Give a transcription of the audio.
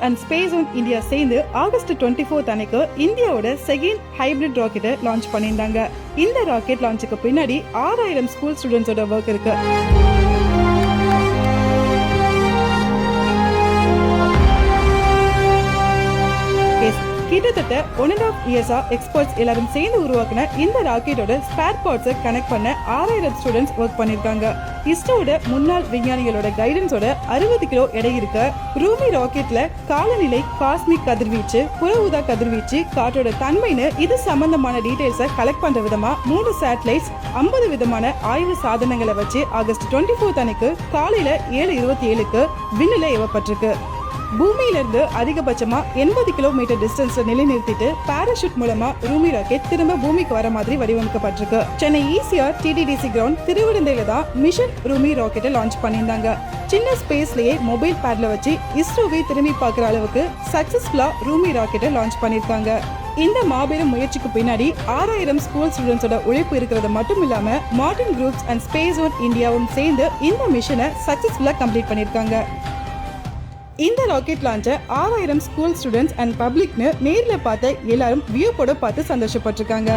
Groups and space one India சேர்ந்து August 24 அன்னைக்கு இந்தியாவோட செகண்ட் ஹைபிரிட் ராக்கெட்டை லான்ச் பண்ணியிருந்தாங்க. இந்த ராக்கெட் லான்ச்சுக்கு பின்னாடி 6000 ஸ்கூல் ஸ்டூடெண்ட்ஸோட ஒர்க் இருக்கு. கிட்டத்தட்ட 1.5 இயர்ஸா எக்ஸ்பர்ட்ஸ் எல்லாரும் சேர்ந்து உருவாக்கின இந்த ராக்கெட்டோட ஸ்பேர் பார்ட்ஸை கனெக்ட் பண்ண 6000 ஸ்டூடெண்ட்ஸ் ஒர்க் பண்ணிருக்காங்க. இஸ்ரோட முன்னாள் விஞ்ஞானிகளோட கைடன்ஸோட 60 கிலோ எடை இருக்க ரூமி ராக்கெட்ல காலநிலை, காஸ்மிக் கதிர்வீச்சு, புற ஊதா கதிர்வீச்சு, காற்றோட தன்மைன்னு இது சம்பந்தமான டீடைல்ஸை கலெக்ட் பண்ற விதமா 3 சேட்டலைட்ஸ் 50 விதமான ஆய்வு சாதனங்களை வச்சு ஆகஸ்ட் 24 அன்னைக்கு காலையில 7:27க்கு விண்ணில ஏவப்பட்டிருக்கு. பூமியில இருந்து அதிகபட்சமா 80 கிலோமீட்டர் டிஸ்டன்ஸ்ல நிலைநிறுத்திட்டு பாராசூட் மூலமா ரூமி ராக்கெட் திரும்ப பூமிக்கு வர மாதிரி வடிவமைக்கப்பட்டிருக்கு. சென்னை ECR TTDC கிரவுண்ட் திருவிடந்தையில தான் மிஷன் ரூமி ராக்கெட்டை லான்ச் பண்ணியிருந்தாங்க. சின்ன ஸ்பேஸ்லயே மொபைல் பேட்ல வச்சு இஸ்ரோவை திரும்பி பார்க்குற அளவுக்கு சக்சஸ்ஃபுல்லா ரூமி ராக்கெட்டை லான்ச் பண்ணியிருக்காங்க. இந்த மாபெரும் முயற்சிக்கு பின்னாடி 6000 ஸ்கூல் ஸ்டூடெண்ட்ஸோட உழைப்பு இருக்கிறது மட்டும் இல்லாம modern groups and space one இந்தியாவும் சேர்ந்து இந்த மிஷனை சக்சஸ்ஃபுல்லா கம்ப்ளீட் பண்ணியிருக்காங்க. இந்த ராக்கெட் லான்ச்சை 6000 ஸ்கூல் ஸ்டூடெண்ட்ஸ் அண்ட் பப்ளிக்னு நேரில் பார்த்த எல்லாரும் வியூ போட பார்த்து சந்தோஷப்பட்டிருக்காங்க.